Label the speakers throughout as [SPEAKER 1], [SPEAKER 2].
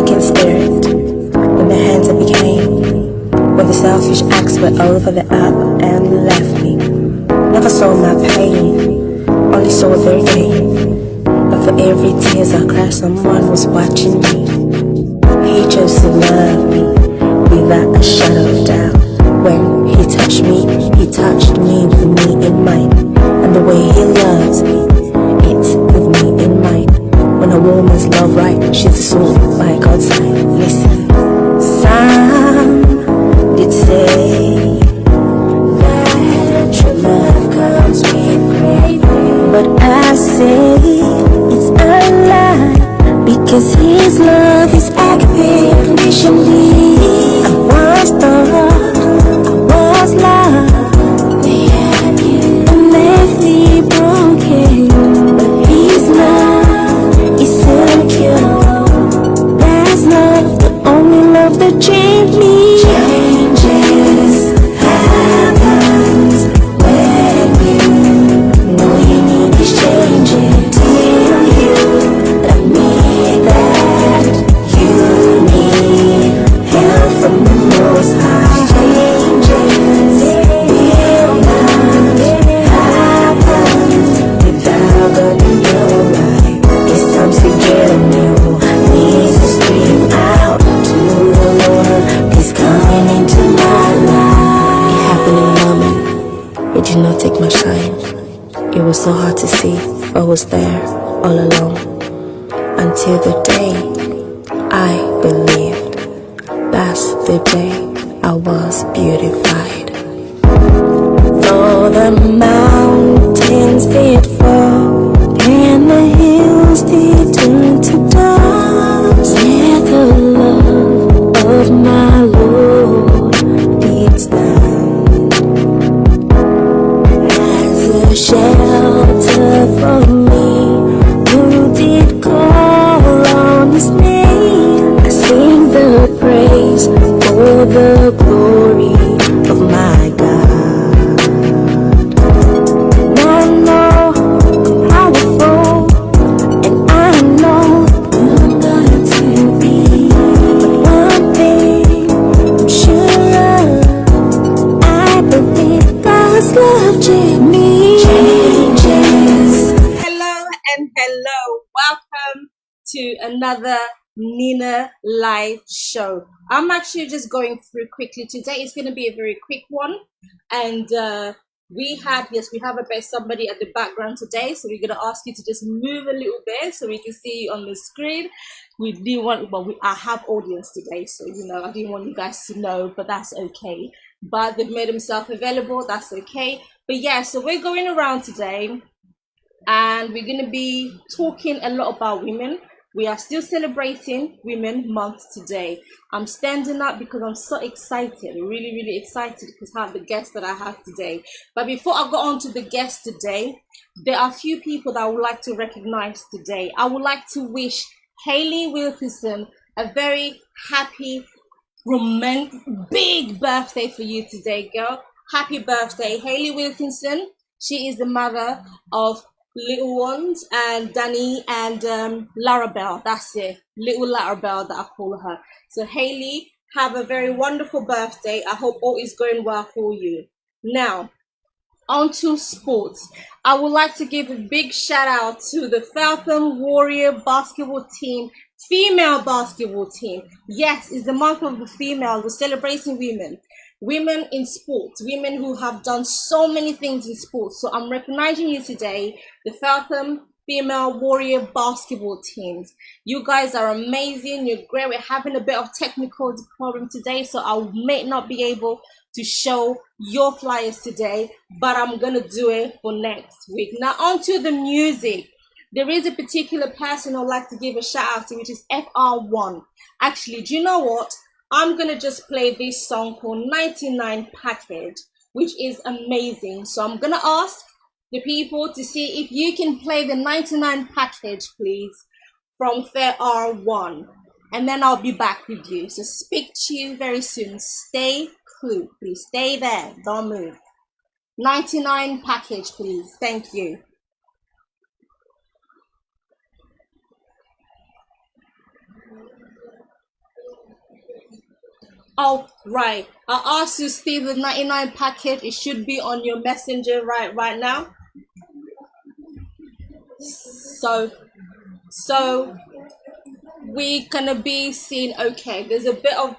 [SPEAKER 1] broken spirit, in the hands it became, when the selfish acts were over the up and left me. Never saw my pain, only saw their gain. But for every tears I cried, someone was watching me. He chose to love me without a shadow of doubt. When he touched me with me in mind. And the way he loves me, it's with me in mind. When a woman's love right, she's a soul by God's side. Listen, some did say that true love comes with great pain, but I say it's a lie, because his love is unconditionally. I was thought I was loved, and left me broken, but his love is incurable. That's love, the only love that changed me. Changes happens when you know you need this changing. Till you admit that you need help from the Most High. Changes will not happen without God in your life. It's time to get a new, needs to scream out to the Lord. He's coming into my life. It happened in a moment. It did not take much time. It was so hard to see, but was there all along, until the day I believed. That's the day I was beautified. Though the mountains did fall and the hills did turn to dust, yet the love of my Lord did stand as a shelter for me, who did call on his name. I sing the praise for the glory of my God. And I know I'm powerful, and I know I'm going to be. But one thing I'm sure of, I believe God's love changes.
[SPEAKER 2] Hello and hello. Welcome to another Nina live show. I'm actually just going through quickly today. It's going to be a very quick one. And we have somebody at the background today. So we're going to ask you to just move a little bit so we can see you on the screen. I have audience today. So, I didn't want you guys to know, but that's okay. But they've made themselves available. That's okay. But yeah, so we're going around today, and we're going to be talking a lot about women. We are still celebrating Women Month today. I'm standing up because I'm so excited, really, really excited because I have the guest that I have today. But before I go on to the guest today, there are a few people that I would like to recognize today. I would like to wish Hayley Wilkinson a very happy, romantic, big birthday for you today, girl. Happy birthday, Hayley Wilkinson. She is the mother of little ones, and Danny and Larabelle. That's it, little Larabelle that I call her. So Hayley, have a very wonderful birthday. I hope all is going well for you. Now, on to sports. I would like to give a big shout out to the Falcon Warrior basketball team, female basketball team. Yes, it's the month of the female. We're celebrating women in sports, women who have done so many things in sports. So I'm recognizing you today, the Falcon Female Warrior basketball teams. You guys are amazing. You're great. We're having a bit of technical problem today, so I may not be able to show your flyers today, but I'm gonna do it for next week. Now on to the music. There is a particular person I'd like to give a shout out to, which is FR1. Actually, do you know what? I'm gonna just play this song called 99 Package, which is amazing. So I'm gonna ask the people to see if you can play the 99 Package, please, from FR1. And then I'll be back with you. So speak to you very soon. Stay cool, please. Stay there. Don't move. 99 Package, please. Thank you. Oh, right. I asked you, Steve, the 99 package. It should be on your messenger right now. So we're gonna be seeing. Okay, there's a bit of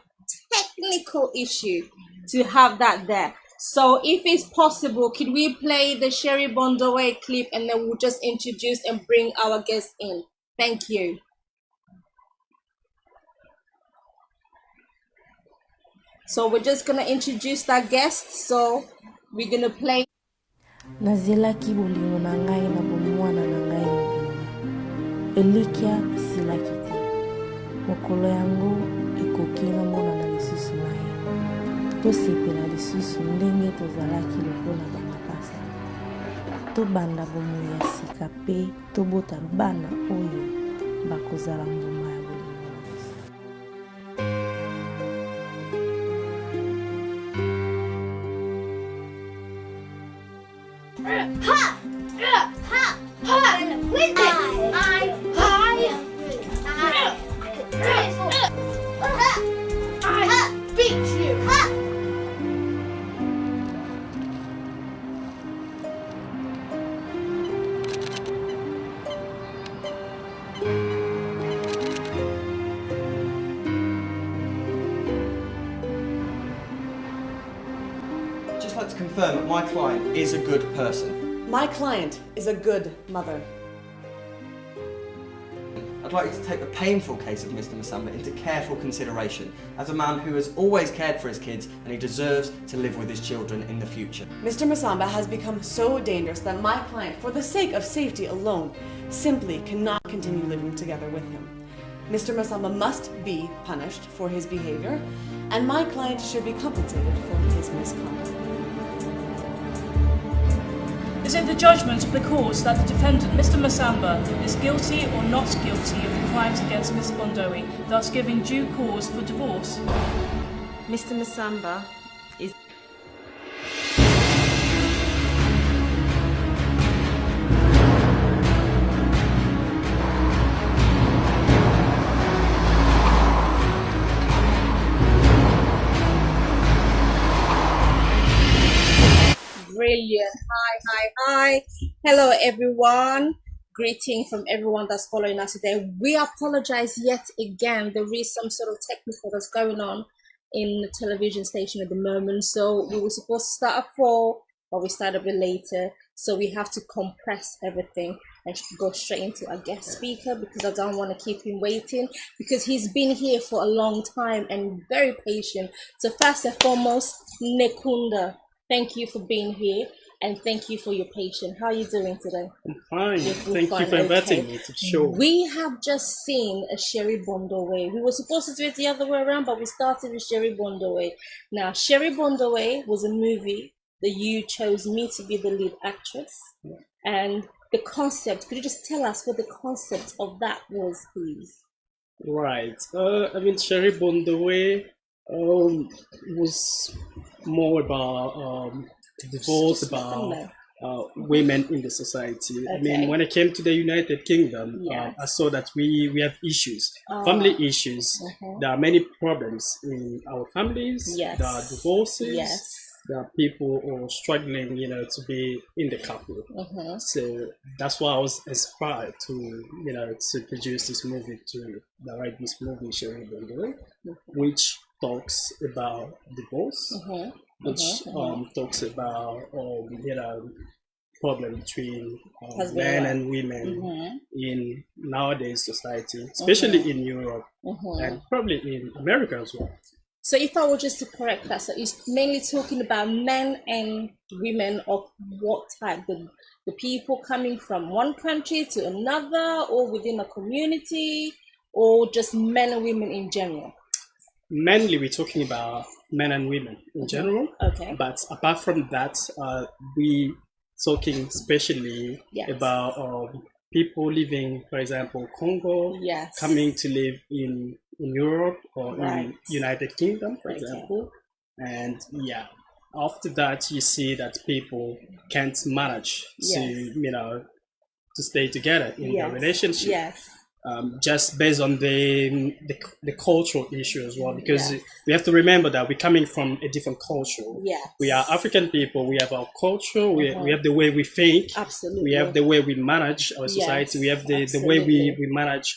[SPEAKER 2] technical issue to have that there. So if it's possible, could we play the Sherry Bondaway clip and then we'll just introduce and bring our guests in? Thank you. So we're just gonna introduce our guests. So we're gonna play.
[SPEAKER 1] Nazelaki bolingo na ngai na bomwana na ngai mobima. Elikia esilaki te. Mokolo yango ekoki namonana lisusu na ye. Tosepela lisusu ndenge tozalaki lokola bamapasa. Tobanda bomoi ya sika mpe tobota bana oyo bakozala mbuma ya bolingo na biso.
[SPEAKER 3] Just like to confirm that my client is a good person.
[SPEAKER 4] My client is a good mother.
[SPEAKER 3] I'd like you to take the painful case of Mr. Masamba into careful consideration as a man who has always cared for his kids and he deserves to live with his children in the future.
[SPEAKER 4] Mr. Masamba has become so dangerous that my client, for the sake of safety alone, simply cannot continue living together with him. Mr. Masamba must be punished for his behavior, and my client should be compensated for his misconduct.
[SPEAKER 5] Is it the judgment of the court that the defendant, Mr. Masamba, is guilty or not guilty of the crimes against Miss Bondowi, thus giving due cause for divorce?
[SPEAKER 6] Mr. Masamba is
[SPEAKER 2] Brilliant. Hi. Hello, everyone. Greeting from everyone that's following us today. We apologize yet again. There is some sort of technical that's going on in the television station at the moment. So we were supposed to start at 4, but we started a bit later. So we have to compress everything and go straight into our guest speaker because I don't want to keep him waiting because he's been here for a long time and very patient. So first and foremost, Nekunda, thank you for being here and thank you for your patience. How are you doing today?
[SPEAKER 7] I'm fine.
[SPEAKER 2] You're
[SPEAKER 7] Thank
[SPEAKER 2] fine,
[SPEAKER 7] you for inviting
[SPEAKER 2] okay.
[SPEAKER 7] me to the show.
[SPEAKER 2] We have just seen a Sherry Bondaway. We were supposed to do it the other way around, but we started with Sherry Bondaway. Now, Sherry Bondaway was a movie that you chose me to be the lead actress. And the concept, could you just tell us what the concept of that was, please?
[SPEAKER 7] Right. Sherry Bondaway was more about divorce, about women in the society.
[SPEAKER 2] Okay.
[SPEAKER 7] When I came to the United Kingdom,
[SPEAKER 2] Yes.
[SPEAKER 7] I saw that we have issues, family issues. There are many problems in our families.
[SPEAKER 2] Yes.
[SPEAKER 7] There are divorces.
[SPEAKER 2] Yes.
[SPEAKER 7] There are people who are struggling, to be in the couple. So that's why I was inspired to produce this movie, to direct this movie, Sherry Bondaway, which talks about divorce, which talks about problem between men and women in nowadays society, especially in Europe and probably in America as well.
[SPEAKER 2] So if I were just to correct that, so it's mainly talking about men and women of what type? The people coming from one country to another or within a community or just men and women in general?
[SPEAKER 7] Mainly we're talking about men and women in general.
[SPEAKER 2] Okay.
[SPEAKER 7] But apart from that, we talking especially
[SPEAKER 2] Yes.
[SPEAKER 7] about people living, for example, Congo,
[SPEAKER 2] Yes.
[SPEAKER 7] coming to live in Europe or
[SPEAKER 2] Right.
[SPEAKER 7] in United Kingdom, for
[SPEAKER 2] Okay.
[SPEAKER 7] example. And after that, you see that people can't manage
[SPEAKER 2] Yes.
[SPEAKER 7] to stay together in their relationship.
[SPEAKER 2] Yes.
[SPEAKER 7] just based on the cultural issue as well, because
[SPEAKER 2] Yes.
[SPEAKER 7] we have to remember that we're coming from a different culture.
[SPEAKER 2] Yes.
[SPEAKER 7] We are African people. We have our culture. We have the way we think.
[SPEAKER 2] Absolutely.
[SPEAKER 7] We have the way we manage our society. We have the way we manage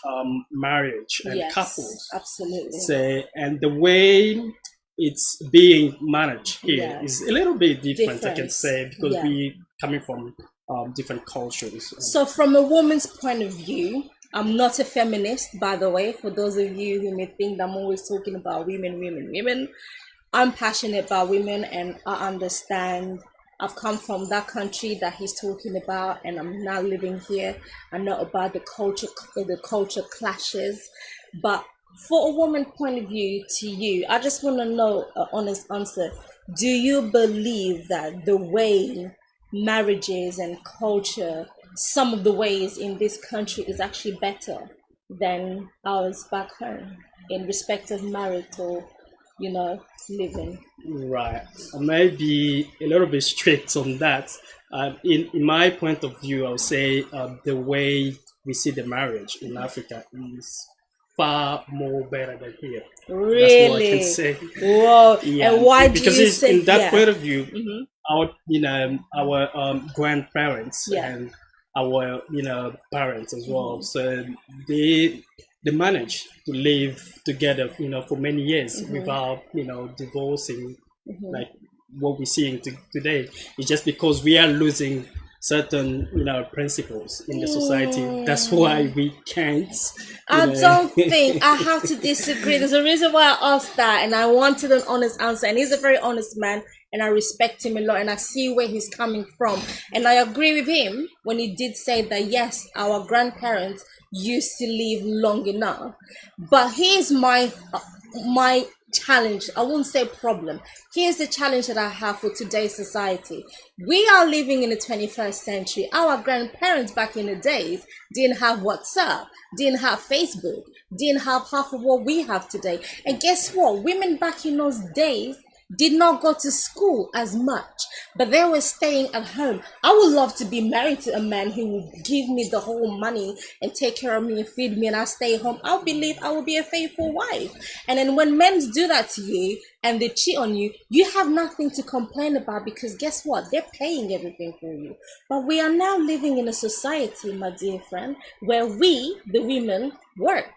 [SPEAKER 7] marriage and
[SPEAKER 2] Yes,
[SPEAKER 7] couples.
[SPEAKER 2] absolutely.
[SPEAKER 7] So, and the way it's being managed here
[SPEAKER 2] Yes.
[SPEAKER 7] is a little bit different, I can
[SPEAKER 2] Different.
[SPEAKER 7] say, because
[SPEAKER 2] Yeah.
[SPEAKER 7] we coming from different cultures.
[SPEAKER 2] So, from a woman's point of view, I'm not a feminist, by the way, for those of you who may think that I'm always talking about women. I'm passionate about women, and I understand. I've come from that country that he's talking about, and I'm now living here. I know about the culture clashes. But for a woman point of view to you, I just want to know an honest answer. Do you believe that the way marriages and culture, some of the ways in this country is actually better than ours back home in respect of marital, living?
[SPEAKER 7] Right. I may be a little bit strict on that. In my point of view, I would say the way we see the marriage in Africa is far more better than here.
[SPEAKER 2] Really?
[SPEAKER 7] That's what I can say.
[SPEAKER 2] Whoa.
[SPEAKER 7] Yeah.
[SPEAKER 2] And why do
[SPEAKER 7] because
[SPEAKER 2] you
[SPEAKER 7] it's,
[SPEAKER 2] say
[SPEAKER 7] in that
[SPEAKER 2] yeah.
[SPEAKER 7] point of view,
[SPEAKER 2] Mhm.
[SPEAKER 7] our grandparents
[SPEAKER 2] Yeah.
[SPEAKER 7] and our parents as well. So they managed to live together for many years without divorcing, like what we're seeing today. It's just because we are losing certain principles in the society. That's why we can't.
[SPEAKER 2] I don't think I have to disagree. There's a reason why I asked that, and I wanted an honest answer. And he's a very honest man, and I respect him a lot, and I see where he's coming from. And I agree with him when he did say that yes, our grandparents used to live long enough. But here's my challenge. I won't say problem. Here's the challenge that I have for today's society. We are living in the 21st century. Our grandparents back in the days didn't have WhatsApp, didn't have Facebook, didn't have half of what we have today. And guess what? Women back in those days did not go to school as much, but they were staying at home. I would love to be married to a man who would give me the whole money and take care of me and feed me, and I stay home. I believe I will be a faithful wife. And then when men do that to you and they cheat on you, you have nothing to complain about, because guess what? They're paying everything for you. But we are now living in a society, my dear friend, where we, the women, work.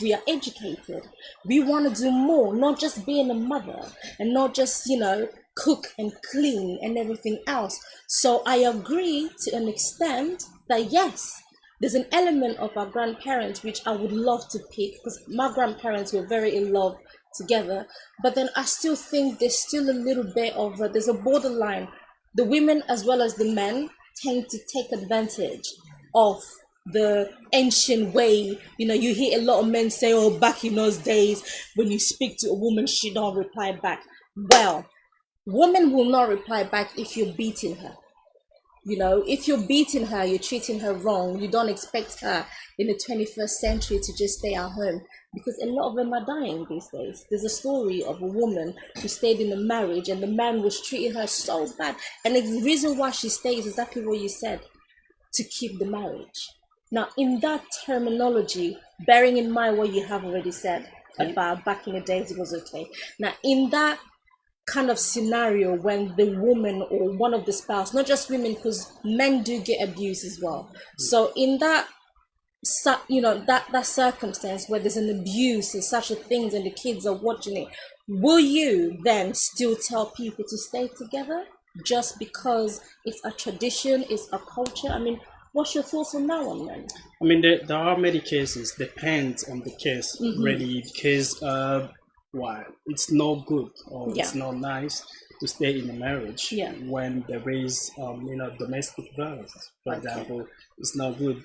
[SPEAKER 2] We are educated. We want to do more, not just being a mother and not just, cook and clean and everything else. So I agree to an extent that yes, there's an element of our grandparents which I would love to pick, because my grandparents were very in love together. But then I still think there's still a little bit of there's a borderline. The women as well as the men tend to take advantage of the ancient way. You hear a lot of men say, oh, back in those days when you speak to a woman, she don't reply back. Well, woman will not reply back if you're beating her. If you're beating her, you're treating her wrong. You don't expect her in the 21st century to just stay at home, because a lot of them are dying these days. There's a story of a woman who stayed in a marriage and the man was treating her so bad, and the reason why she stayed is exactly what you said, to keep the marriage. Now, in that terminology, bearing in mind what you have already said about back in the days it was okay. Now, in that kind of scenario, when the woman or one of the spouse, not just women, because men do get abused as well. So in that circumstance where there's an abuse and such a things and the kids are watching it, will you then still tell people to stay together just because it's a tradition, it's a culture? I mean, what's your thoughts on that one then?
[SPEAKER 7] I mean, there are many cases. Depends on the case, really, because it's not good or it's not nice to stay in a marriage when there is, domestic violence. For example, it's not good.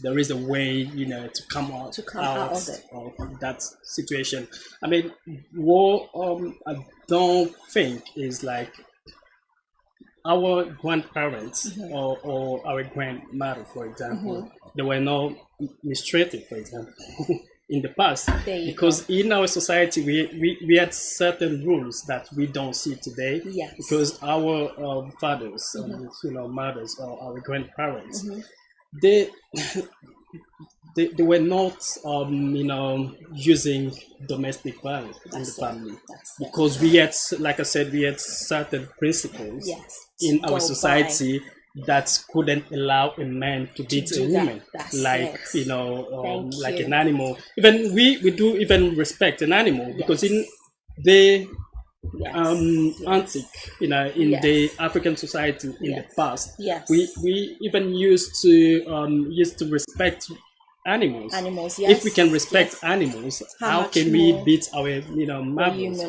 [SPEAKER 7] There is a way, to come out of that situation. I mean, what I don't think is like our grandparents or our grandmother, for example, they were not mistreated, for example, in the past. Because in our society, we had certain rules that we don't see today.
[SPEAKER 2] Yes.
[SPEAKER 7] Because our fathers, mothers, or our grandparents, they they were not, using domestic violence in the family, because we had, like I said, we had certain principles in our society that couldn't allow a man to beat a woman, like like an animal. Even we do even respect an animal, because in the antique, in the African society in the past, we even used to respect animals. If we can respect animals, how can we beat our mammals?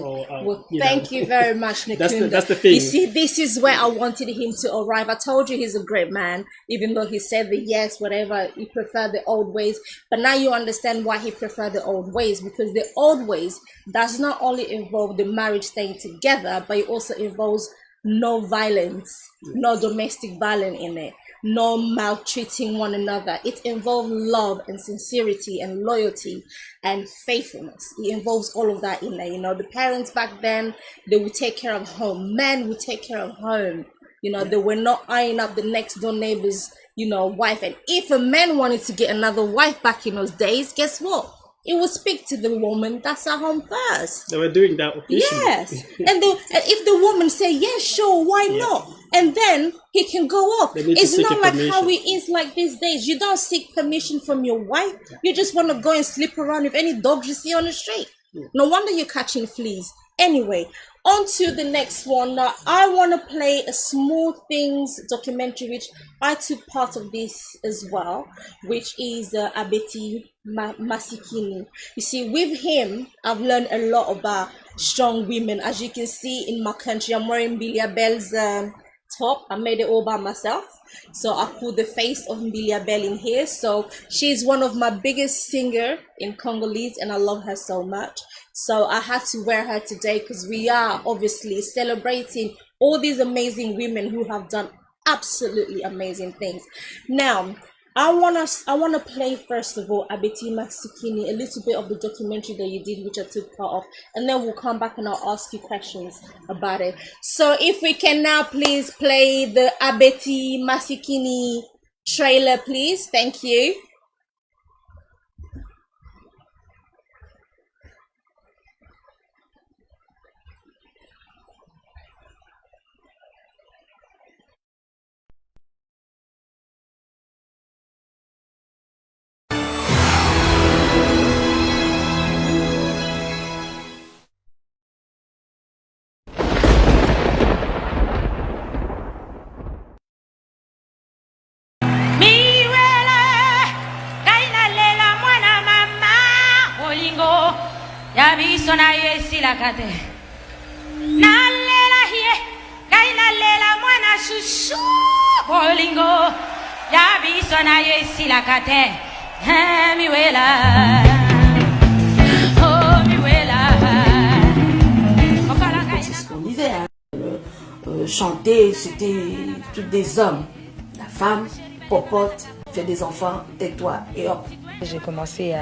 [SPEAKER 2] Thank you very much, Nikunda.
[SPEAKER 7] That's the thing.
[SPEAKER 2] You see, this is where I wanted him to arrive. I told you he's a great man, even though he said that yes, whatever, he preferred the old ways. But now you understand why he preferred the old ways, because the old ways does not only involve the marriage staying together, but it also involves no violence, no domestic violence in it, no maltreating one another. It involves love and sincerity and loyalty and faithfulness. It involves all of that in there. The parents back then, they would take care of home. Men would take care of home. They were not eyeing up the next door neighbor's, wife. And if a man wanted to get another wife back in those days, guess what? It would speak to the woman that's at home first.
[SPEAKER 7] They were doing that officially.
[SPEAKER 2] Yes. and if the woman say, yes, sure, why not? And then he can go off. It's not like how it is like these days. You don't seek permission from your wife. You just want to go and sleep around with any dogs you see on the street. No wonder you're catching fleas. Anyway, on to the next one. Now, I want to play a Small Things documentary, which I took part of this as well, which is Abeti Masikini. You see, with him, I've learned a lot about strong women. As you can see in my country, I'm wearing Mbilia Bell's top. I made it all by myself. So I put the face of Mbilia Bell in here. So she's one of my biggest singer in Congolese, and I love her so much. So I had to wear her today because we are obviously celebrating all these amazing women who have done absolutely amazing things. Now, I wanna play first of all Abeti Masikini, a little bit of the documentary that you did, which I took part of, and then we'll come back and I'll ask you questions about it. So if we can now please play the Abeti Masikini trailer, please. Thank you.
[SPEAKER 8] Yabiso na yesi la kate nalela hie kaina lela mwana shushu bolingo yabiso na yesi la kate miwela oh miwela.
[SPEAKER 9] C'est ce qu'on disait, chanter c'était tous des hommes, la femme popote, fait des enfants, tais-toi et hop.
[SPEAKER 10] J'ai commencé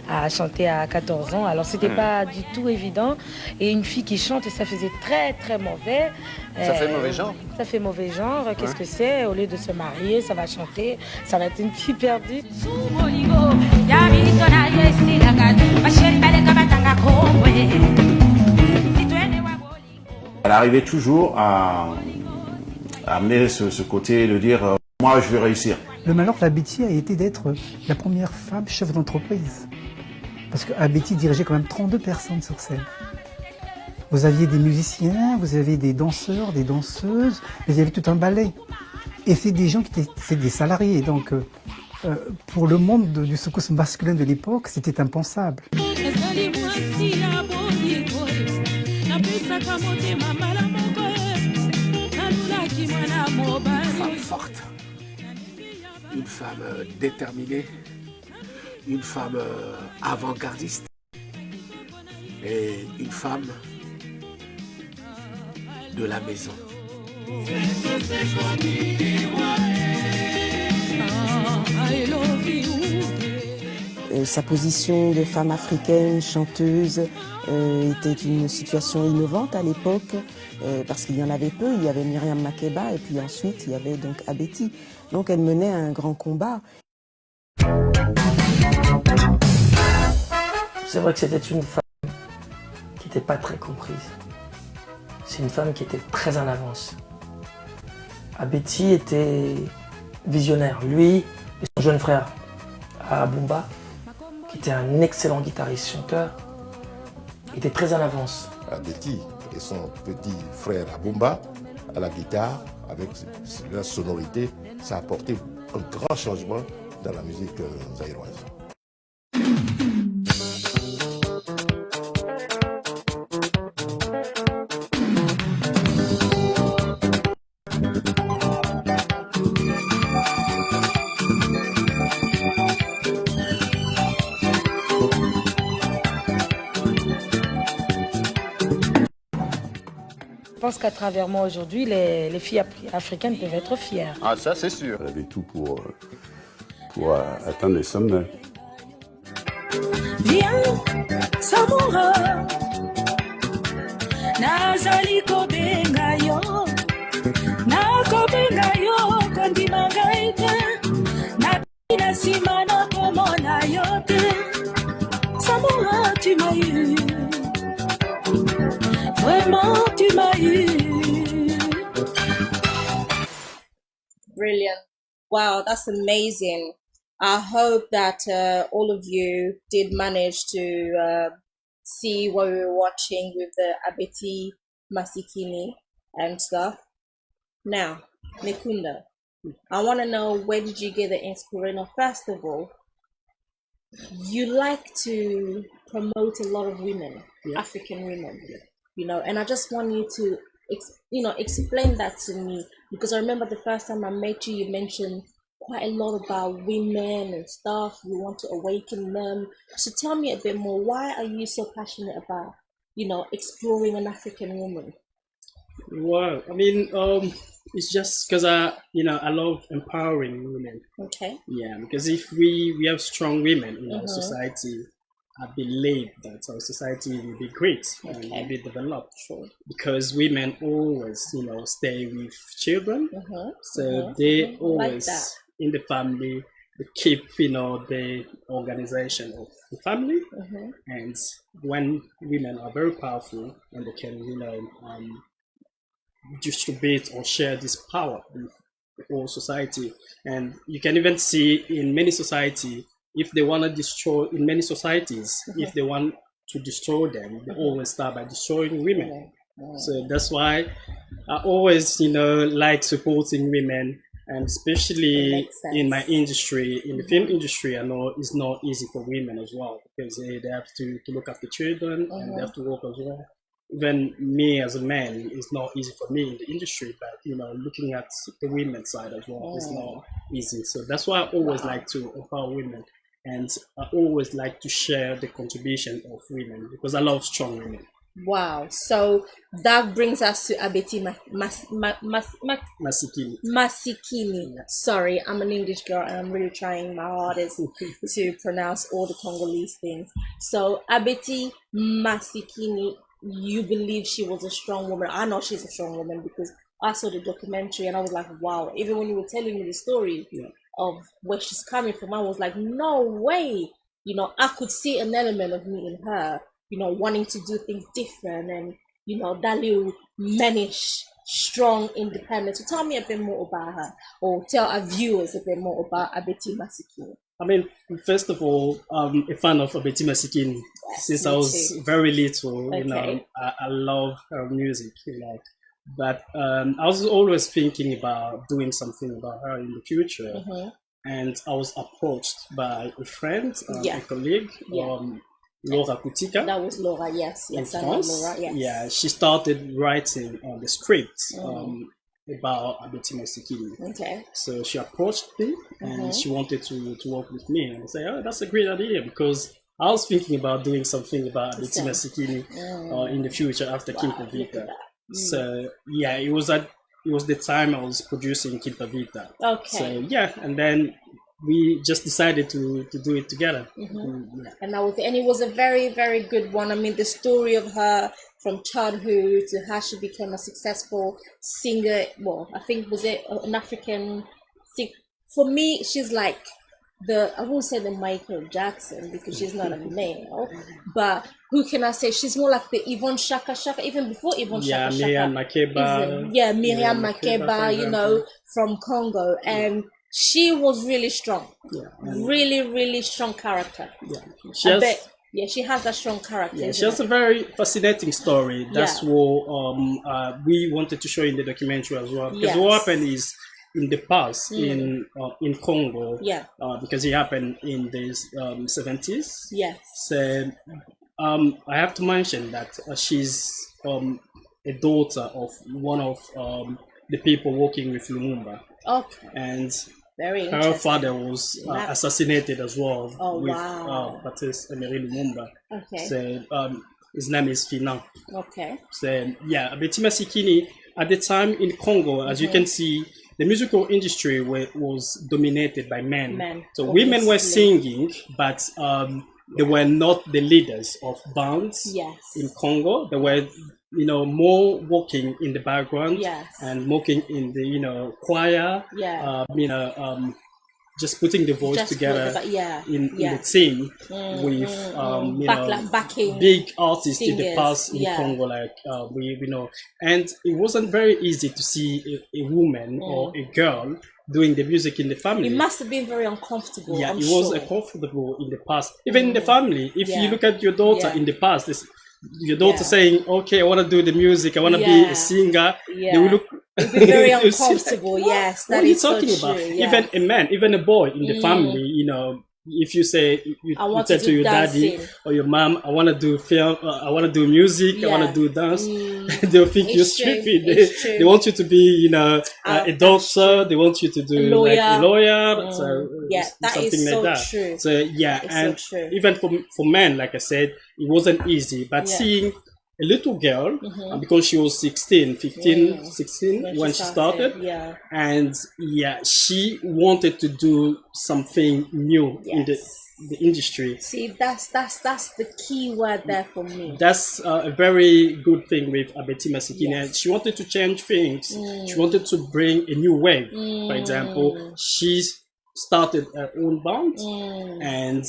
[SPEAKER 10] à chanter à 14 ans, alors c'était pas du tout évident. Et une fille qui chante, ça faisait très très mauvais.
[SPEAKER 11] Ça fait mauvais genre.
[SPEAKER 10] Ça fait mauvais genre, qu'est-ce que c'est? Au lieu de se marier, ça va chanter, ça va être une fille perdue.
[SPEAKER 12] Elle arrivait toujours à amener ce côté de dire moi je vais réussir.
[SPEAKER 13] Le malheur d'Abeti a été d'être la première femme chef d'entreprise. Parce qu'Abeti dirigeait quand même 32 personnes sur scène. Vous aviez des musiciens, vous aviez des danseurs, des danseuses, mais il y avait tout un ballet. Et c'est des gens qui étaient des salariés. Donc pour le monde du secours masculin de l'époque, c'était impensable.
[SPEAKER 14] Une femme forte. Une femme déterminée, une femme avant-gardiste et une femme de la maison.
[SPEAKER 15] Sa position de femme africaine, chanteuse, était une situation innovante à l'époque, parce qu'il y en avait peu. Il y avait Myriam Makeba et puis ensuite il y avait donc Abeti. Donc elle menait un grand combat.
[SPEAKER 11] C'est vrai que c'était une femme qui n'était pas très comprise. C'est une femme qui était très en avance. Abeti était visionnaire. Lui et son jeune frère, Abumba, qui était un excellent guitariste-chanteur, était très en avance.
[SPEAKER 16] Abeti et son petit frère Abumba à la guitare, avec la sonorité, ça a apporté un grand changement dans la musique zaïroise.
[SPEAKER 10] Je pense qu'à travers moi aujourd'hui, les filles africaines peuvent être fières.
[SPEAKER 17] Ah, ça c'est sûr.
[SPEAKER 18] Elle avait tout pour atteindre les sommets.
[SPEAKER 8] Viens, Samura. Nazali kobenga yo. Nakobenga yo kondimanga ite. Na sima na komona yo te. Samura, tu m'as eu. Vraiment, tu m'as eu.
[SPEAKER 2] Brilliant. Wow, that's amazing. I hope that all of you did manage to see what we were watching with the Abeti Masikini and stuff. Now, Mikunda, I want to know, where did you get the inspiration? First of all, you like to promote a lot of women, African women, you know, and I just want you to explain that to me, because I remember the first time I met you, you mentioned quite a lot about women and stuff. You want to awaken them. So tell me a bit more. Why are you so passionate about, exploring an African woman?
[SPEAKER 7] Well, I mean, it's just because I love empowering women.
[SPEAKER 2] Okay.
[SPEAKER 7] Yeah, because if we have strong women in our society, I believe that our society will be great and will be developed.
[SPEAKER 2] Sure.
[SPEAKER 7] Because women always, stay with children, so they always
[SPEAKER 2] Like that.
[SPEAKER 7] in the family. They keep, the organization of the family, and when women are very powerful and they can, distribute or share this power with the whole society, and you can even see in many societies, if they want to destroy, in many societies, if they want to destroy them, they always start by destroying women. So that's why I always, like supporting women, and especially in my industry, in the film industry, I know it's not easy for women as well, because they have to look after children and they have to work as well. Even me as a man, it's not easy for me in the industry, but looking at the women's side as well is not easy. So that's why I always like to empower women, and I always like to share the contribution of women, because I love strong women.
[SPEAKER 2] Wow. So that brings us to Abeti
[SPEAKER 7] Masikini.
[SPEAKER 2] Masikini. Sorry, I'm an English girl and I'm really trying my hardest to pronounce all the Congolese things. So Abeti Masikini, you believe she was a strong woman. I know she's a strong woman because I saw the documentary and I was like, wow. Even when you were telling me the story of where she's coming from, I was like, no way. I could see an element of me in her, wanting to do things different and, that little mannish, strong independence. So tell me a bit more about her, or tell our viewers a bit more about Abeti Masikini.
[SPEAKER 7] I mean, first of all, I'm a fan of Abeti Masikini. Since I was very little, I love her music, But I was always thinking about doing something about her in the future. And I was approached by a friend, a colleague, Laura Kutika.
[SPEAKER 2] That was Laura, yes.
[SPEAKER 7] In
[SPEAKER 2] I know
[SPEAKER 7] France.
[SPEAKER 2] Laura, yes.
[SPEAKER 7] Yeah, she started writing the script about Abeti Masikini.
[SPEAKER 2] Okay.
[SPEAKER 7] So she approached me and she wanted to work with me. And I said, oh, that's a great idea, because I was thinking about doing something about Abeti Masikini in the future after Kimpa Vita. So yeah, it was the time I was producing Kimpa Vita.
[SPEAKER 2] Okay.
[SPEAKER 7] So yeah, and then we just decided to do it together.
[SPEAKER 2] And it was a very, very good one. I mean, the story of her from childhood to how she became a successful singer. Well, I think was it an African. For me, she's like I won't say the Michael Jackson because she's not a male, but who can I say? She's more like the Yvonne Shaka Shaka, even before Yvonne Shaka Shaka.
[SPEAKER 7] Miriam Makeba.
[SPEAKER 2] Yeah, Miriam Makeba, you know, from Congo. And she was really strong.
[SPEAKER 7] Yeah.
[SPEAKER 2] Really, really strong character.
[SPEAKER 7] Yeah.
[SPEAKER 2] She has that strong character.
[SPEAKER 7] Yeah, she has a very fascinating story. That's what we wanted to show in the documentary as well. Because what happened is, in the past, in Congo, because it happened in the 70s.
[SPEAKER 2] Yes.
[SPEAKER 7] So I have to mention that she's a daughter of one of the people working with Lumumba.
[SPEAKER 2] Okay.
[SPEAKER 7] And
[SPEAKER 2] very
[SPEAKER 7] her father was assassinated as well with Patrice Emery Lumumba.
[SPEAKER 2] Okay.
[SPEAKER 7] So his name is Finan.
[SPEAKER 2] Okay.
[SPEAKER 7] So yeah, Betty Masikini at the time in Congo, as you can see, the musical industry was dominated by men. So women were singing, but they were not the leaders of bands in Congo. They were, you know, more working in the background and working in the, choir, just putting the voice together in the team with
[SPEAKER 2] backing
[SPEAKER 7] big artists in the
[SPEAKER 2] singers,
[SPEAKER 7] past in Congo, like we know. And it wasn't very easy to see a woman or a girl doing the music in the family.
[SPEAKER 2] It must have been very uncomfortable.
[SPEAKER 7] Yeah,
[SPEAKER 2] I'm
[SPEAKER 7] it was
[SPEAKER 2] sure.
[SPEAKER 7] uncomfortable in the past. Even in the family, if you look at your daughter in the past, your daughter saying, okay, I want to do the music, I want to be a singer, they will look
[SPEAKER 2] it'd be very uncomfortable.
[SPEAKER 7] Like,
[SPEAKER 2] yes,
[SPEAKER 7] what
[SPEAKER 2] that
[SPEAKER 7] are you
[SPEAKER 2] is so
[SPEAKER 7] talking about?
[SPEAKER 2] true.
[SPEAKER 7] Even a man, even a boy in the family, you know, if you say you tell to your daddy or your mom, I want to do film, I want to do music, I want to do dance, they'll think you're stupid. They want you to be, you know, a doctor. They want you to do like a lawyer. So
[SPEAKER 2] that
[SPEAKER 7] something
[SPEAKER 2] is so
[SPEAKER 7] like that.
[SPEAKER 2] true.
[SPEAKER 7] So yeah,
[SPEAKER 2] It's
[SPEAKER 7] and
[SPEAKER 2] so true.
[SPEAKER 7] even for men, like I said, it wasn't easy. But seeing a little girl, because she was 16 when she started, and she wanted to do something new in the industry.
[SPEAKER 2] See, that's the key word there for me.
[SPEAKER 7] That's a very good thing with Abeti Masikini. She wanted to change things. She wanted to bring a new wave. For example, she's started her own band, and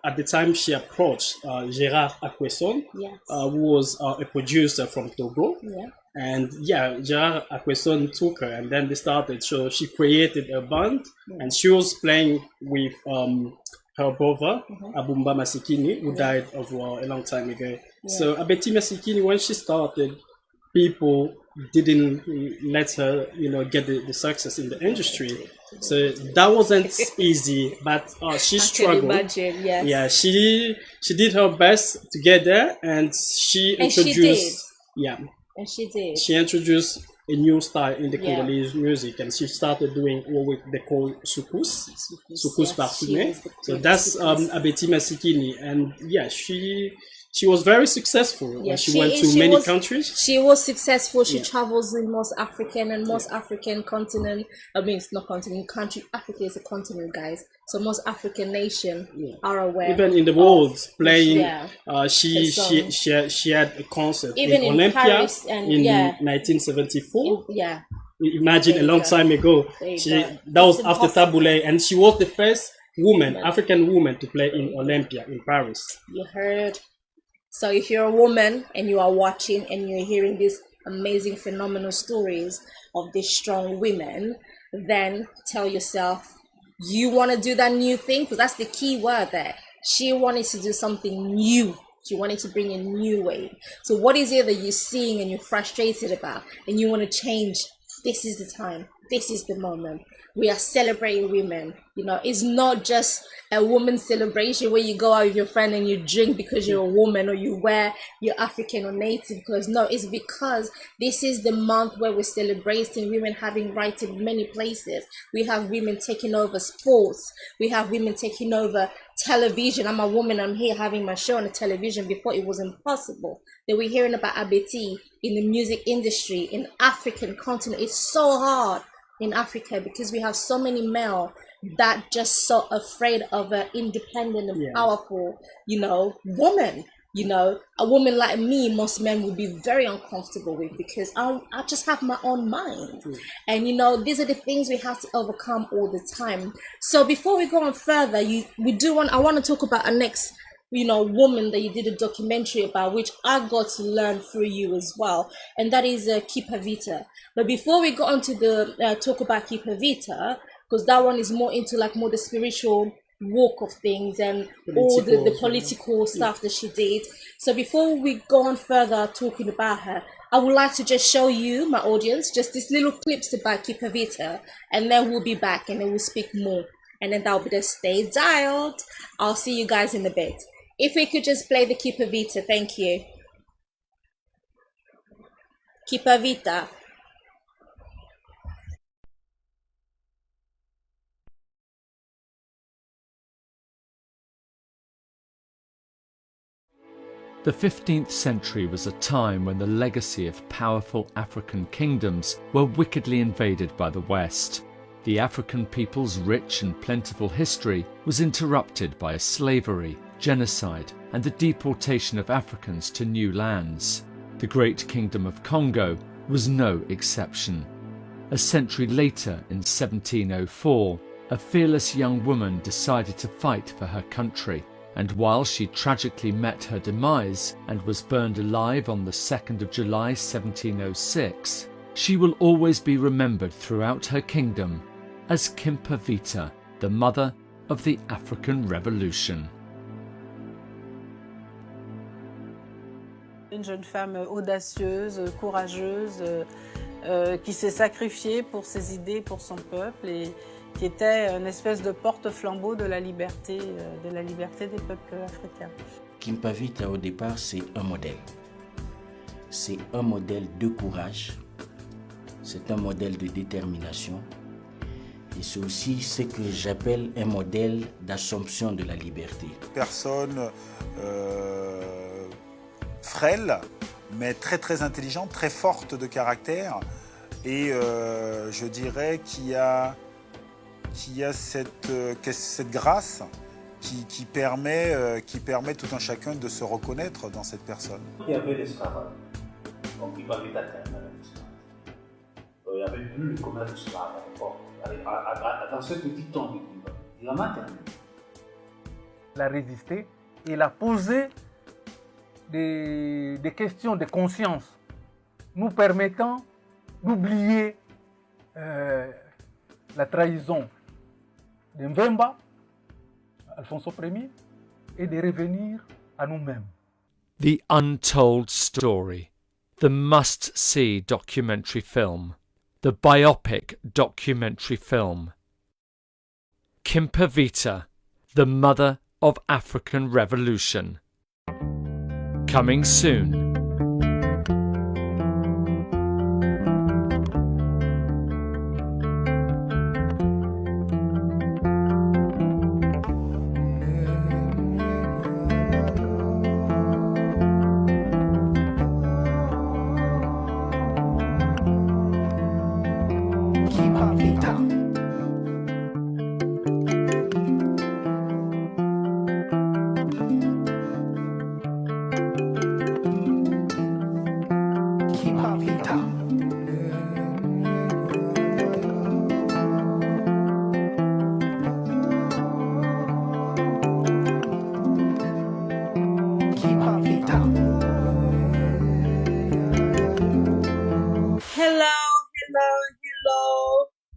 [SPEAKER 7] at the time she approached Gérard Akwesson, who was a producer from Togo, and Gérard Akwesson took her, and then they started. So she created a band, and she was playing with her brother Abumba Masikini, who died of a long time ago. So Abeti Masikini, when she started, people didn't let her, you know, get the success in the industry. So that wasn't easy, but she struggled.
[SPEAKER 2] Imagine, yes.
[SPEAKER 7] She did her best to get there, and she introduced.
[SPEAKER 2] And she did.
[SPEAKER 7] She introduced a new style in the Congolese music, and she started doing what they call soukous parfumé. So that's Abeti Masikini, and she was very successful. She went to many countries.
[SPEAKER 2] She was successful. She travels in most African continent. I mean, it's not continent, country. Africa is a continent, guys. So most African nations are aware.
[SPEAKER 7] Even in the world, playing. She had a concert
[SPEAKER 2] even
[SPEAKER 7] in Olympia
[SPEAKER 2] Paris in
[SPEAKER 7] 1974. Imagine
[SPEAKER 2] a
[SPEAKER 7] long time ago. That was after Taboulé, and she was the first African woman to play in Olympia in Paris.
[SPEAKER 2] You heard. So if you're a woman and you are watching and you're hearing these amazing, phenomenal stories of these strong women, then tell yourself, you want to do that new thing? Because that's the key word there. She wanted to do something new. She wanted to bring a new wave. So what is it that you're seeing and you're frustrated about and you want to change? This is the time. This is the moment. We are celebrating women. You know, it's not just a woman's celebration where you go out with your friend and you drink because you're a woman or you wear your African or native clothes. No, it's because this is the month where we're celebrating women having rights in many places. We have women taking over sports. We have women taking over television. I'm a woman. I'm here having my show on the television. Before it was impossible. That we're hearing about Abeti in the music industry in African continent. It's so hard in Africa because we have so many male that just so afraid of an independent and powerful, you know, woman. you know, a woman like me, most men would be very uncomfortable with, because I just have my own mind. And, you know, these are the things we have to overcome all the time. So before we go on further, I want to talk about our next, you know, woman that you did a documentary about, which I got to learn through you as well. And that is Kipavita. But before we go on to the talk about Kipavita, because that one is more into like more the spiritual walk of things and all the political stuff that she did. So before we go on further talking about her, I would like to just show you, my audience, just these little clips about Kipavita, and then we'll be back and then we'll speak more. And then that'll be the Stay Dialed. I'll see you guys in a bit. If we could just play the Kipavita, thank you. Kipavita.
[SPEAKER 17] The 15th century was a time when the legacy of powerful African kingdoms were wickedly invaded by the West. The African people's rich and plentiful history was interrupted by slavery, genocide, and the deportation of Africans to new lands. The Great Kingdom of Congo was no exception. A century later, in 1704, a fearless young woman decided to fight for her country. And while she tragically met her demise and was burned alive on the 2nd of July 1706, she will always be remembered throughout her kingdom as Kipavita, the mother of the African Revolution.
[SPEAKER 19] Une jeune femme audacieuse, courageuse, qui s'est sacrifiée pour ses idées, pour son peuple, et qui était une espèce de porte-flambeau de la liberté des peuples africains.
[SPEAKER 20] Kipavita, au départ, c'est un modèle. C'est un modèle de courage, c'est un modèle de détermination, et c'est aussi ce que j'appelle un modèle d'assomption de la liberté.
[SPEAKER 21] Personne frêle, mais très très intelligente, très forte de caractère, et je dirais qu'il y a cette grâce qui permet tout un chacun de se reconnaître dans cette personne.
[SPEAKER 22] Il y avait l'esclavage, donc il va vite atteindre l'esclavage. Il y avait plus le commerce d'esclaves à l'époque. Dans ce petit temps de Cuba, il a terminé.
[SPEAKER 23] Il a résisté, il a posé des questions de conscience, nous permettant d'oublier la trahison de Mvemba, Alfonso Ier, et de revenir à nous-mêmes.
[SPEAKER 17] The Untold Story, the must-see documentary film, the biopic documentary film. Kipavita, the mother of African Revolution. Coming soon.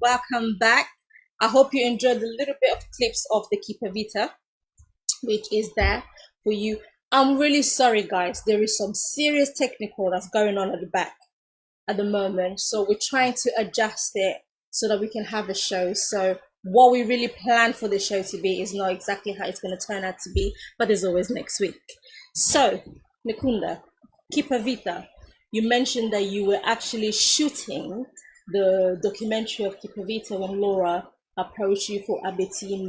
[SPEAKER 2] Welcome back. I hope you enjoyed a little bit of clips of the Kipavita, which is there for you. I'm really sorry, guys. There is some serious technical that's going on at the back at the moment. So we're trying to adjust it so that we can have a show. So what we really planned for the show to be is not exactly how it's going to turn out to be, but there's always next week. So, Nikunda, Kipavita, you mentioned that you were actually shooting the documentary of Kipavita when Laura approached you for Abeti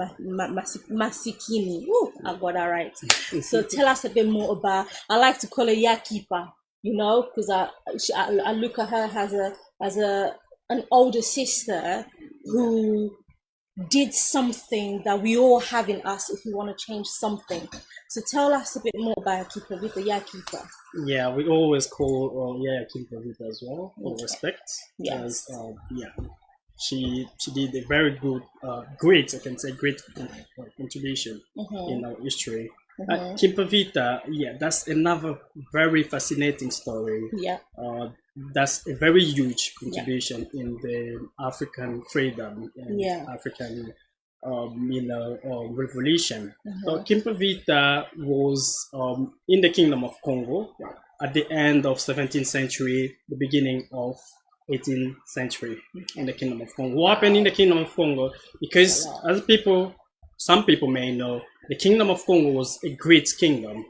[SPEAKER 2] Masikini. Woo, I got that right. So tell us a bit more about, I like to call her Yakipa, you know, because I look at her as an older sister who did something that we all have in us if we want to change something. So tell us a bit more about Kimpavita, Yakipa.
[SPEAKER 7] Yeah, we always call Kimpavita as well, for respect.
[SPEAKER 2] Yes.
[SPEAKER 7] She did a very good, great contribution in our history. Kimpavita, that's another very fascinating story.
[SPEAKER 2] Yeah.
[SPEAKER 7] That's a very huge contribution in the African freedom and African, revolution. So Kimpavita was in the Kingdom of Congo at the end of 17th century, the beginning of 18th century in the Kingdom of Congo. What happened in the Kingdom of Congo? Because some people may know, the Kingdom of Congo was a great kingdom,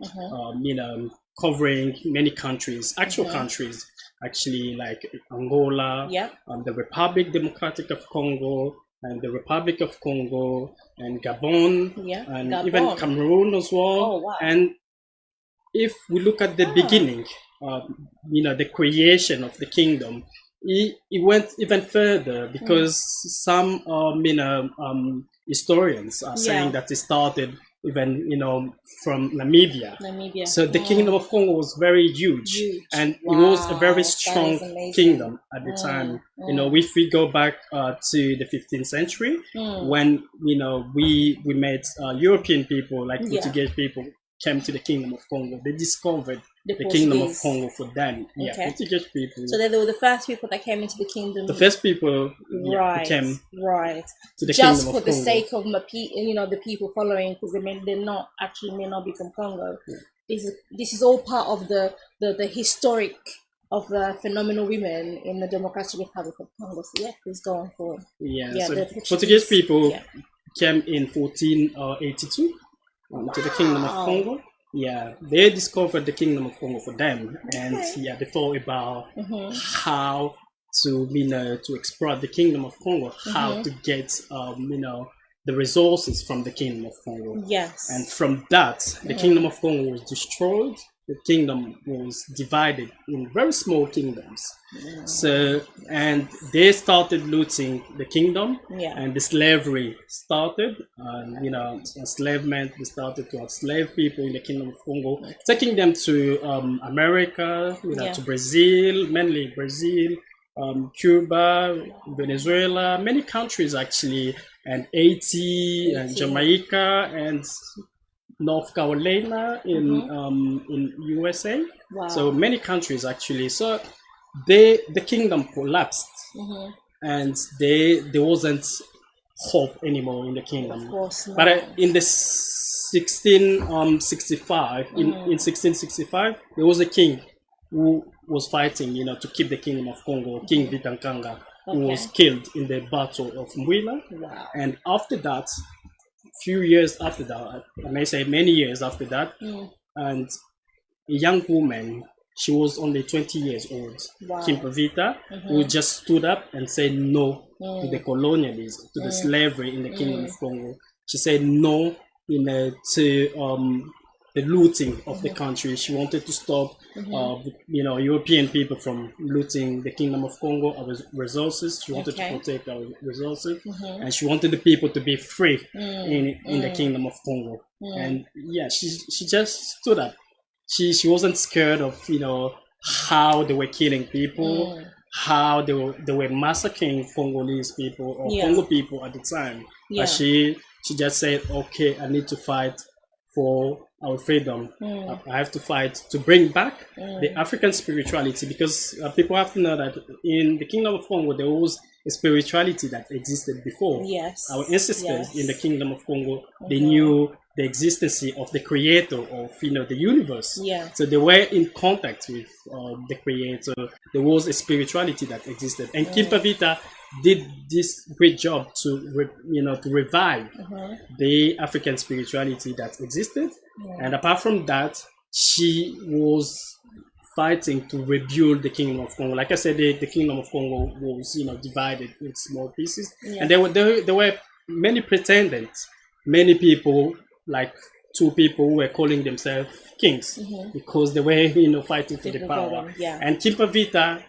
[SPEAKER 7] covering many countries, countries, actually, like Angola, the Democratic of Congo, and the Republic of Congo, and Gabon, and even Cameroon as well.
[SPEAKER 2] Oh, wow.
[SPEAKER 7] And if we look at the beginning, the creation of the kingdom, it went even further, because some historians are saying that it started even from Namibia. So the Kingdom of Congo was very huge. And it was a very strong kingdom at the time. If we go back to the 15th century, when we met European people, like Portuguese people, came to the Kingdom of Congo, they discovered the Kingdom of Congo for them. Portuguese people.
[SPEAKER 2] So they were the first people that came into the kingdom.
[SPEAKER 7] The first people came to the
[SPEAKER 2] just
[SPEAKER 7] Kingdom
[SPEAKER 2] for
[SPEAKER 7] of
[SPEAKER 2] the
[SPEAKER 7] Congo.
[SPEAKER 2] sake of the people following, because they may not be from Congo. This is all part of the historic of the phenomenal women in the Democratic Republic of Congo. So please go on forward.
[SPEAKER 7] So Portuguese people came in 1482 to the Kingdom of Congo. They discovered the Kingdom of Congo for them, and they thought about how to exploit the Kingdom of Congo, how to get the resources from the Kingdom of Congo.
[SPEAKER 2] Yes.
[SPEAKER 7] And from that, the Kingdom of Congo was destroyed. The kingdom was divided in very small kingdoms. So, and they started looting the kingdom, and the slavery started. Enslavement. They started to enslave people in the Kingdom of Congo, taking them to America, to Brazil, mainly Brazil, Cuba, Venezuela, many countries actually, and Haiti, and Jamaica, and North Carolina in USA.
[SPEAKER 2] Wow.
[SPEAKER 7] So many countries actually. So the kingdom collapsed, and there wasn't hope anymore in the kingdom.
[SPEAKER 2] Of course not.
[SPEAKER 7] But in the 1665, in 1665, there was a king who was fighting, to keep the Kingdom of Congo, King Vitankanga, who was killed in the Battle of Mwila.
[SPEAKER 2] Wow.
[SPEAKER 7] And after that, few years after that, I may say many years after that, and a young woman, she was only 20 years old, Kimpavita, who just stood up and said no to the colonialism, to the slavery in the Kingdom of Congo. She said no to the looting of the country. She wanted to stop European people from looting the Kingdom of Congo, our resources. She wanted to protect our resources, and she wanted the people to be free in the Kingdom of Congo. And she just stood up. She wasn't scared of how they were killing people, how they were massacring Congolese people or Congo people at the time. But she just said, okay, I need to fight for our freedom. I have to fight to bring back the African spirituality, because people have to know that in the Kingdom of Congo there was a spirituality that existed before.
[SPEAKER 2] Yes.
[SPEAKER 7] Our ancestors in the Kingdom of Congo, they knew the existence of the creator of the universe. So they were in contact with the creator. There was a spirituality that existed, and Kimpavita did this great job to revive the African spirituality that existed. And apart from that, she was fighting to rebuild the Kingdom of Congo. Like I said, the Kingdom of Congo was divided in small pieces, and there were many pretendants, many people, like two people who were calling themselves kings because they were fighting for the power. And Kimpavita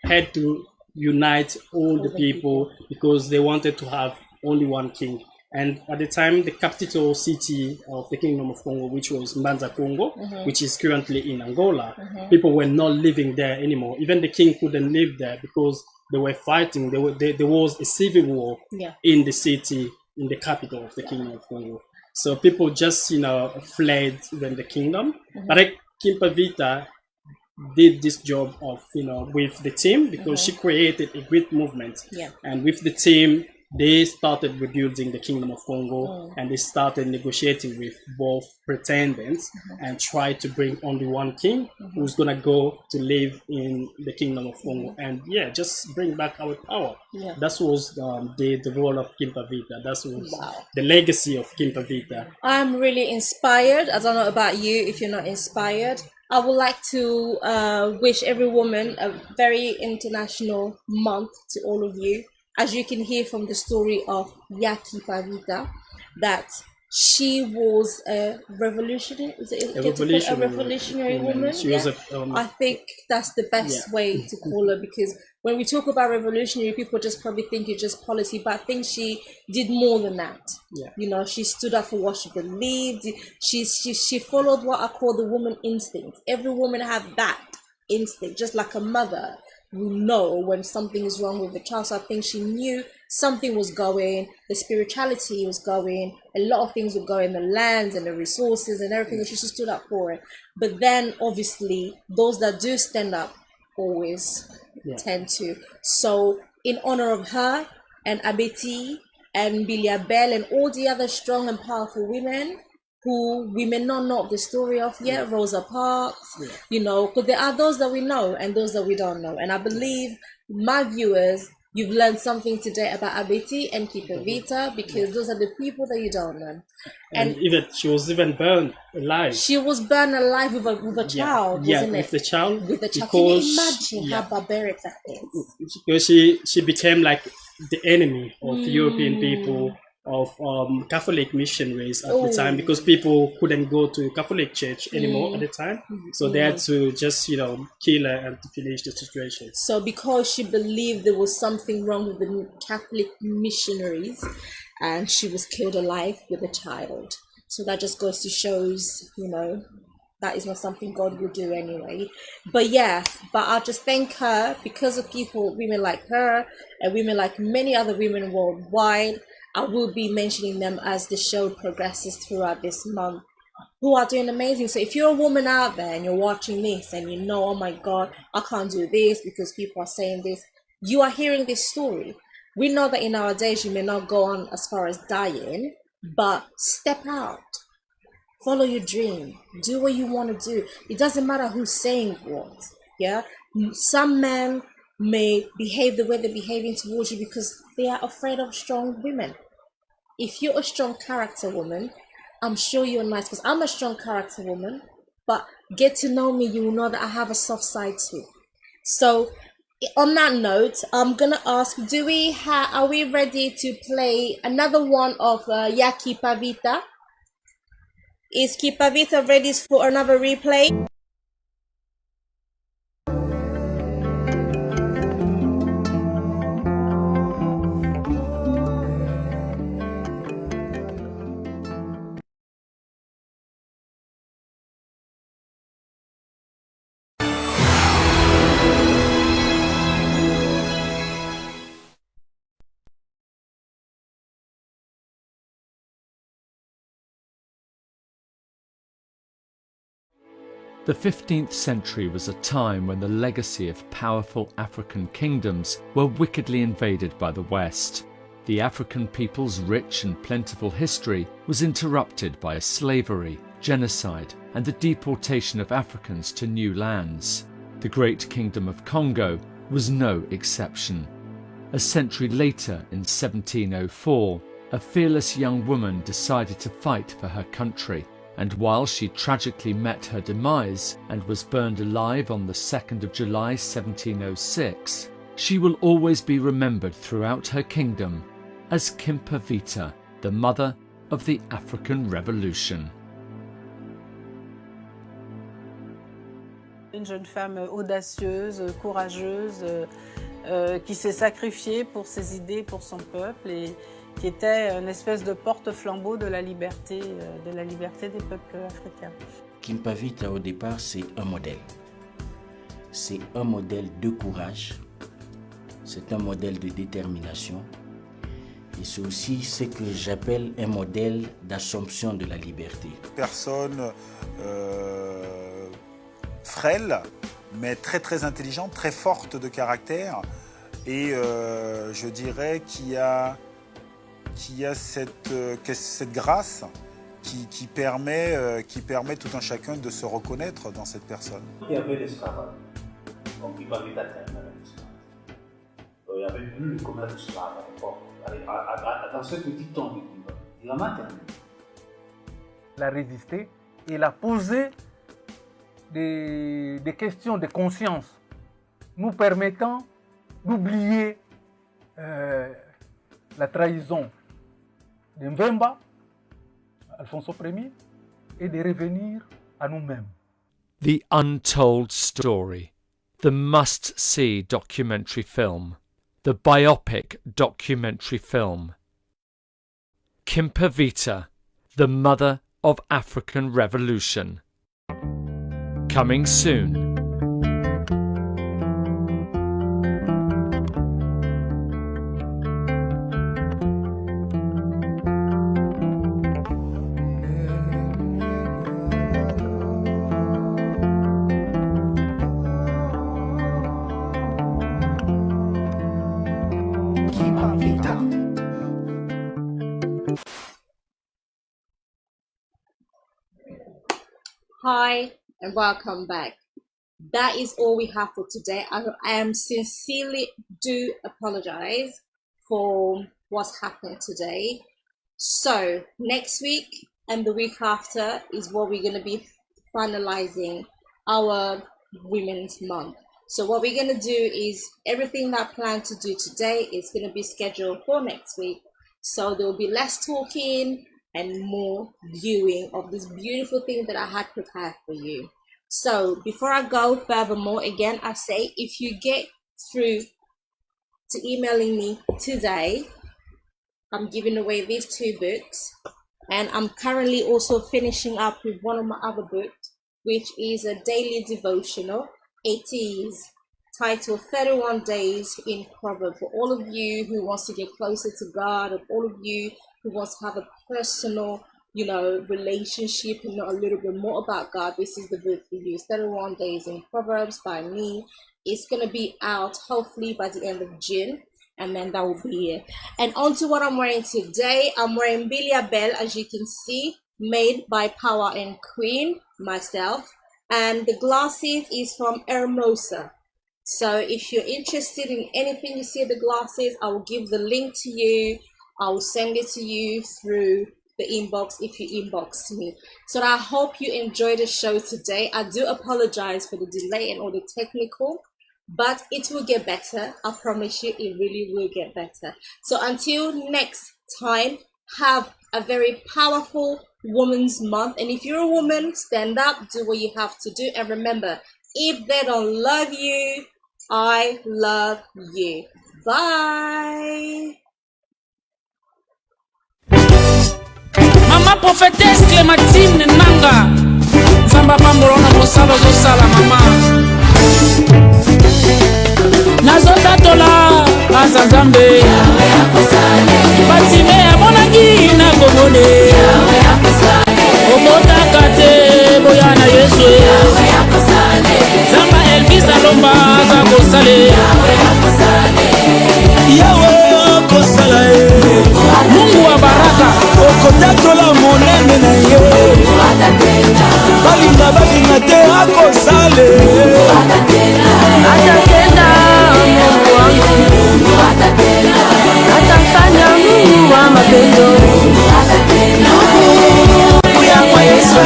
[SPEAKER 7] had to unite all the people because they wanted to have only one king. And at the time, the capital city of the Kingdom of Congo, which was Mbanza Congo, which is currently in Angola, people were not living there anymore. Even the king couldn't live there because they were fighting. There was a civil war in the city, in the capital of the Kingdom of Congo. So people just, fled when the kingdom. But Kimpavita did this job of, with the team because she created a great movement. And with the team, they started rebuilding the Kingdom of Congo and they started negotiating with both pretendants and tried to bring only one king who's going to go to live in the Kingdom of Congo and just bring back our power. That was the role of Kimpavita. That was the legacy of Kimpavita.
[SPEAKER 2] I'm really inspired. I don't know about you if you're not inspired. I would like to wish every woman a very international month to all of you. As you can hear from the story of Kimpavita, that she was a revolutionary, a revolutionary woman.
[SPEAKER 7] She was
[SPEAKER 2] I think that's the best way to call her, because when we talk about revolutionary, people just probably think it's just policy, but I think she did more than that. She stood up for what she believed. She followed what I call the woman instinct. Every woman had that instinct, just like a mother will know when something is wrong with the child. So I think she knew something was going, the spirituality was going, a lot of things were going, the lands and the resources and everything, and she just stood up for it. But then obviously those that do stand up always tend to. So in honor of her and Abeti and Bilia Bell and all the other strong and powerful women who we may not know the story of yet, Rosa Parks, because there are those that we know and those that we don't know. And I believe my viewers, you've learned something today about Abeti and Kimpavita, because those are the people that you don't know.
[SPEAKER 7] And even she was even burned alive.
[SPEAKER 2] She was burned alive with a child, wasn't it?
[SPEAKER 7] With the child.
[SPEAKER 2] With the child. Can you imagine how barbaric that is?
[SPEAKER 7] Because she became like the enemy of European people, of Catholic missionaries at the time, because people couldn't go to Catholic church anymore at the time. So they had to just, kill her and to finish the situation.
[SPEAKER 2] So because she believed there was something wrong with the Catholic missionaries, and she was killed alive with a child. So that just goes to shows, that is not something God will do anyway. But I just thank her because of women like her and women like many other women worldwide. I will be mentioning them as the show progresses throughout this month, who are doing amazing. So if you're a woman out there and you're watching this and oh my God, I can't do this because people are saying this, you are hearing this story. We know that in our days you may not go on as far as dying, but step out, follow your dream, do what you want to do. It doesn't matter who's saying what. Some men may behave the way they're behaving towards you because they are afraid of strong women. If you're a strong character woman, I'm sure you're nice, because I'm a strong character woman, but get to know me, you will know that I have a soft side too. So on that note, I'm gonna ask, are we ready to play another one of Kimpavita? Is Kimpavita ready for another replay?
[SPEAKER 17] The 15th century was a time when the legacy of powerful African kingdoms were wickedly invaded by the West. The African people's rich and plentiful history was interrupted by slavery, genocide, and the deportation of Africans to new lands. The Great Kingdom of Congo was no exception. A century later, in 1704, a fearless young woman decided to fight for her country. And while she tragically met her demise and was burned alive on the 2nd of July 1706, she will always be remembered throughout her kingdom as Kimpavita, the mother of the African Revolution.
[SPEAKER 19] Une jeune femme audacieuse, courageuse, qui s'est sacrifiée pour ses idées, pour son peuple, et qui était une espèce de porte-flambeau de la liberté des peuples africains.
[SPEAKER 20] Kimpavita, au départ, c'est un modèle. C'est un modèle de courage, c'est un modèle de détermination, et c'est aussi ce que j'appelle un modèle d'assomption de la liberté.
[SPEAKER 21] Personne frêle, mais très très intelligente, très forte de caractère, et je dirais qu'il y a cette grâce qui permet tout un chacun de se reconnaître dans cette personne.
[SPEAKER 22] Il y avait l'esclavage, donc il parlait d'atteindre l'esclavage. Il y avait plus le commerce d'esclaves à l'époque. Dans ce petit temps, il a maintenu.
[SPEAKER 23] Elle a résisté et elle a posé des questions de conscience, nous permettant d'oublier la trahison de Mvemba, Alfonso Ier, et de revenir à nous-mêmes.
[SPEAKER 17] The Untold Story, the must-see documentary film, the biopic documentary film. Kimpavita, the Mother of African Revolution. Coming soon.
[SPEAKER 2] Hi and welcome back. That is all we have for today. I am sincerely do apologize for what's happened today. So next week and the week after is what we're going to be finalizing our Women's Month. So what we're going to do is everything that I plan to do today is going to be scheduled for next week. So there will be less talking and more viewing of this beautiful thing that I had prepared for you. So before I go furthermore, again, I say if you get through to emailing me today, I'm giving away these 2 books, and I'm currently also finishing up with one of my other books, which is a daily devotional. It is titled 31 Days in Proverbs, for all of you who wants to get closer to God, and all of you who wants to have a personal, relationship and know a little bit more about God. This is the book for you. 31 Days in Proverbs by me. It's going to be out hopefully by the end of June, and then that will be it. And on to what I'm wearing today. I'm wearing Bilia Bell, as you can see, made by Power and Queen, myself. And the glasses is from Hermosa. So if you're interested in anything you see the glasses, I will give the link to you. I will send it to you through the inbox if you inbox me. So I hope you enjoyed the show today. I do apologize for the delay and all the technical, but it will get better. I promise you, it really will get better. So until next time, have a very powerful Women's Month. And if you're a woman, stand up, do what you have to do. And remember, if they don't love you, I love you. Bye.
[SPEAKER 1] Mama prophétesse Clémentine Nanga Zamba pambolona mosala zosala mama Nazota tola asa Nzambe Batime amonaki na gomone Omotaka te boyana Yesu Zamba Elvis alomba asa kosale Yahweh kosala Mungu wa baraka okotatola monene na ye balinga te akosale atatenda Mungu wangu atafanya Mungu wa mapendo Mungu ya kwa Yesu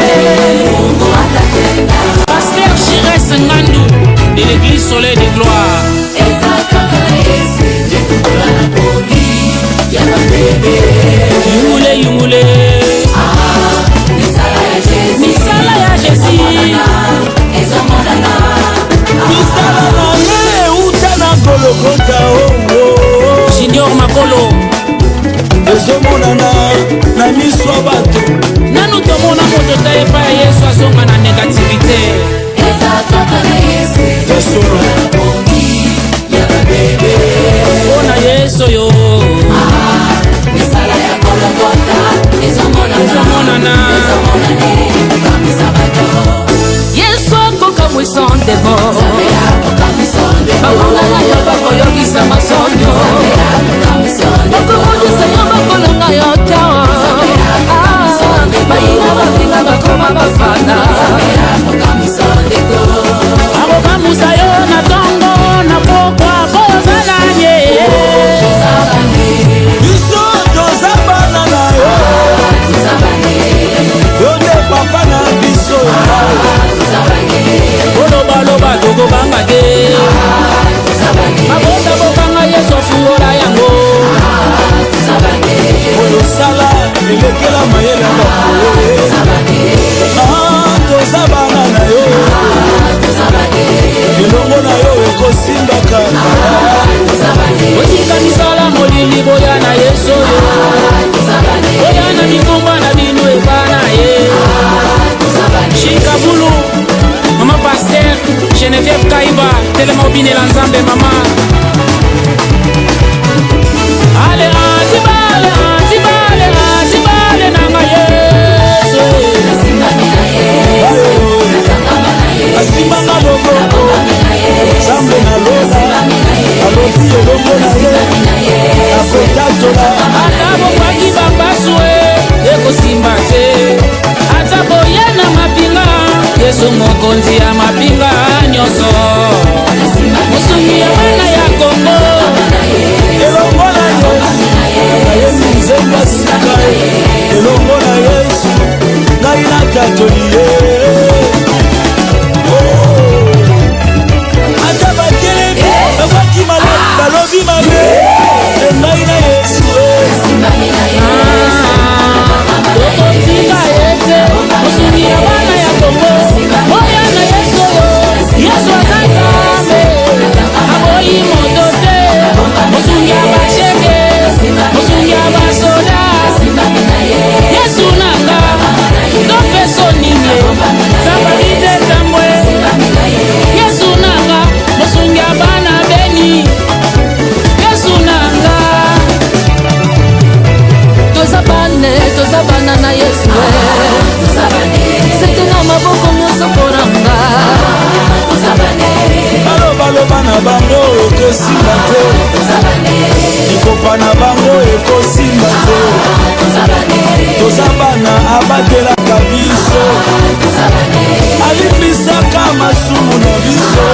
[SPEAKER 1] Pasteur Chires Ngandu de l'église Soleil de Gloire Yungule misala ya Jésus misala na me uta na Golgotha Junior Makolo
[SPEAKER 3] ezomonana na miso ya bato
[SPEAKER 1] nanu tomona moto ta epai ya yesu azonga na négativité mpona yesu oyo misala ya kolokota ezomonana yesu akokamwisa ndebo bakongana yo bakoyokisa masonyo bakomodisa yo bakolonga yo tawa bayina bafinga bakoma bafana akokamusa yo na tongo na pokwa kozala ye
[SPEAKER 3] biso toza bana na yo yo nde papa na biso
[SPEAKER 1] olobaloba tokobanga te mabota bokanga yesu fungola yango
[SPEAKER 3] oyosala elekela mayele toza bana na yo elongo na yo ekosimbaka
[SPEAKER 1] otika misala molili boya na yesu oyo boya na mikomba na bino ebana ye shikabulu mama paster Geneviève Kaiba telema obinela nzambe mama ale antibale antibale antibale nanga yesu
[SPEAKER 3] asimbanga loboko nzambe na lola alobi elongo na ye akotatola
[SPEAKER 1] ata bokwaki bapasue ekosimba te ata boye na mapinga yesu mokonzi ya mapinga nyonso mosungi ya bana ya kongo
[SPEAKER 3] elongo na yesu nayemi nzemba sika elongo na yesu ngai natatoli ye ata batelemi bakwaki malamu balobi mabe engai na yesu
[SPEAKER 1] okotinga ete mosungi ya bana ya kongo oya na yesu oyo yesu aza nzambe aboyi moto te mosungi ya basheke mosungi ya basoda yesu nanga topeso nini zabalide tambwe yesu nanga mosungi ya bana beni yesu nanga
[SPEAKER 4] toza bana na yesu sete na maboko nyonso mponanga
[SPEAKER 3] balobaloba na bango ekosimba te likopa na bango ekosimba te toza bana abatelaka biso alimbisaka masumu na biso